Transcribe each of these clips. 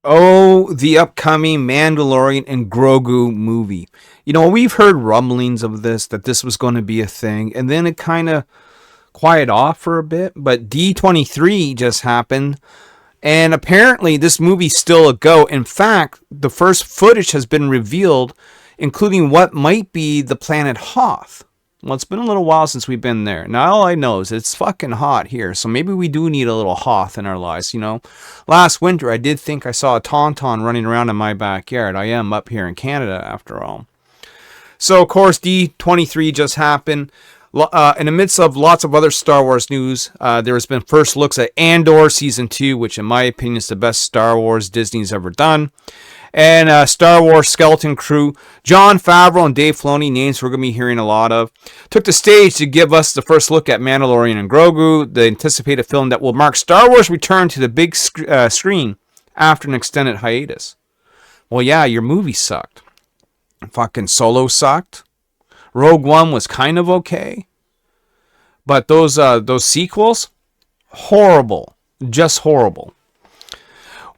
Oh, the upcoming Mandalorian and Grogu movie. You know, we've heard rumblings of this, that this was going to be a thing, and then it kind of quiet off for a bit, but D23 just happened, and apparently this movie's still a go. In fact, the first footage has been revealed, including what might be the planet Hoth. Well, it's been a little while since we've been there. Now, all I know is it's fucking hot here, so maybe we do need a little Hoth in our lives, you know? Last winter, I did think I saw a tauntaun running around in my backyard. I am up here in Canada, after all. So, of course, D23 just happened. In the midst of lots of other Star Wars news, there has been first looks at Andor Season 2, which in my opinion is the best Star Wars Disney's ever done. And Star Wars Skeleton Crew, Jon Favreau and Dave Filoni, names we're going to be hearing a lot of, took the stage to give us the first look at Mandalorian and Grogu, the anticipated film that will mark Star Wars' return to the big screen after an extended hiatus. Well, yeah, your movie sucked. Fucking Solo sucked. Rogue One was kind of okay. But those sequels, horrible. Just horrible.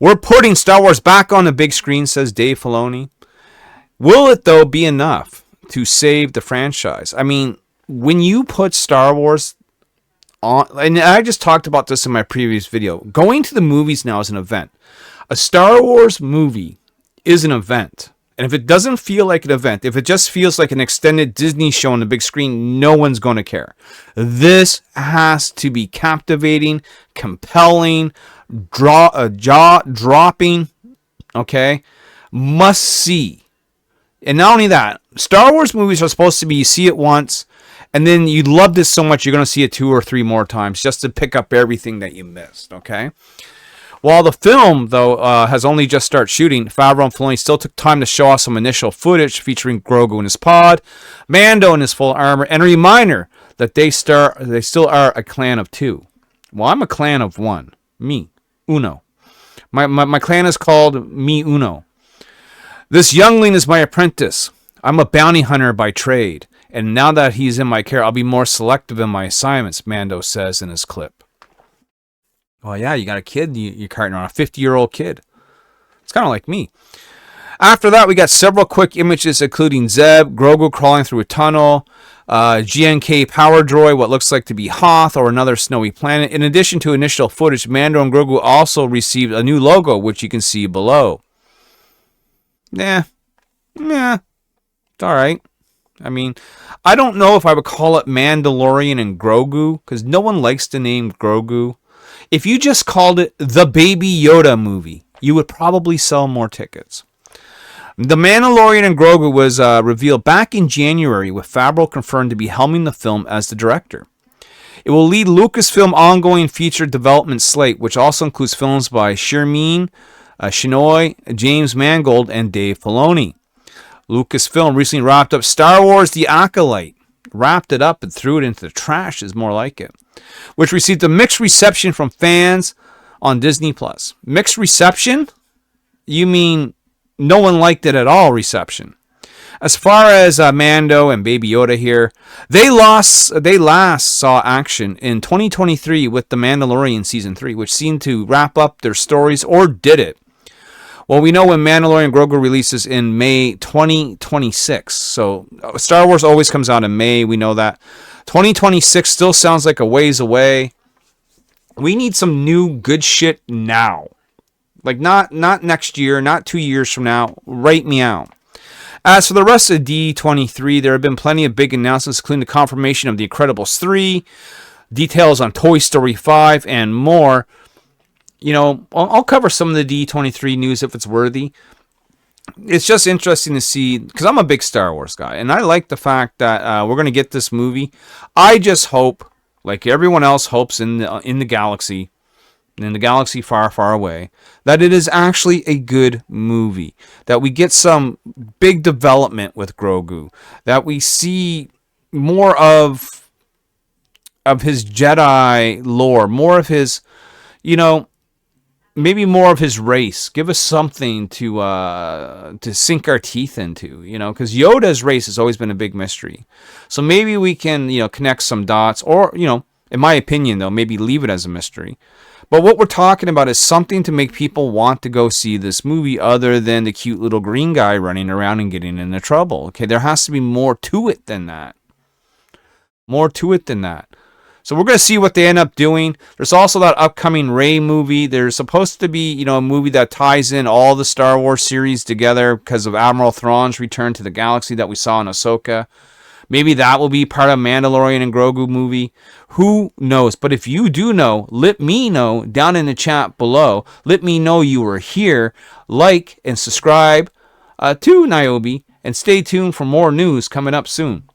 We're putting Star Wars back on the big screen, says Dave Filoni. Will it, though, be enough to save the franchise? I mean, when you put Star Wars on, and I just talked about this in my previous video, going to the movies now is an event. A Star Wars movie is an event. And if it doesn't feel like an event, if it just feels like an extended Disney show on the big screen, no one's going to care. This has to be captivating, compelling, jaw-dropping, okay? Must see. And not only that, Star Wars movies are supposed to be, you see it once, and then you love this so much, you're going to see it 2 or 3 more times just to pick up everything that you missed, okay? While the film, though, has only just started shooting, Favreau and Filoni still took time to show us some initial footage featuring Grogu in his pod, Mando in his full armor, and a reminder that they still are a clan of 2. Well, I'm a clan of 1. Me. Uno. My clan is called Me Uno. This youngling is my apprentice. I'm a bounty hunter by trade, and now that he's in my care, I'll be more selective in my assignments, Mando says in his clip. Well, yeah, you got a kid you're carting around, a 50-year-old kid. It's kind of like me. After that, we got several quick images, including Zeb, Grogu crawling through a tunnel, GNK power droid, what looks like to be Hoth or another snowy planet. In addition to initial footage, Mando and Grogu also received a new logo, which you can see below. It's all right. I mean, I don't know if I would call it Mandalorian and Grogu, because no one likes the name Grogu. If you just called it the Baby Yoda movie, you would probably sell more tickets. The Mandalorian and Grogu was revealed back in January, with Favreau confirmed to be helming the film as the director. It will lead Lucasfilm ongoing feature development slate, which also includes films by Shermeen Shinoy, James Mangold, and Dave Filoni. Lucasfilm recently wrapped up Star Wars The Acolyte. Wrapped it up and threw it into the trash is more like it, which received a mixed reception from fans on Disney+. Mixed reception? You mean no one liked it at all reception? As far as Mando and Baby Yoda here, they last saw action in 2023 with The Mandalorian Season 3, which seemed to wrap up their stories, or did it? Well, we know when Mandalorian Grogu releases in May 2026. So Star Wars always comes out in May. We know that. 2026 still sounds like a ways away. We need some new good shit now. Like not next year, not 2 years from now. Right meow. As for the rest of D23, there have been plenty of big announcements, including the confirmation of The Incredibles 3, details on Toy Story 5, and more. You know, I'll cover some of the D23 news if it's worthy. It's just interesting to see, because I'm a big Star Wars guy, and I like the fact that we're going to get this movie. I just hope, like everyone else hopes in the galaxy far, far away, that it is actually a good movie. That we get some big development with Grogu. That we see more of his Jedi lore, more of his, maybe more of his race. Give us something to sink our teeth into, because Yoda's race has always been a big mystery. So maybe we can, connect some dots, or, in my opinion, though, maybe leave it as a mystery. But what we're talking about is something to make people want to go see this movie other than the cute little green guy running around and getting into trouble. Okay, there has to be more to it than that. More to it than that. So we're going to see what they end up doing. There's also that upcoming Rey movie. There's supposed to be, a movie that ties in all the Star Wars series together because of Admiral Thrawn's return to the galaxy that we saw in Ahsoka. Maybe that will be part of Mandalorian and Grogu movie. Who knows? But if you do know, let me know down in the chat below. Let me know you were here. Like and subscribe to Nyobi. And stay tuned for more news coming up soon.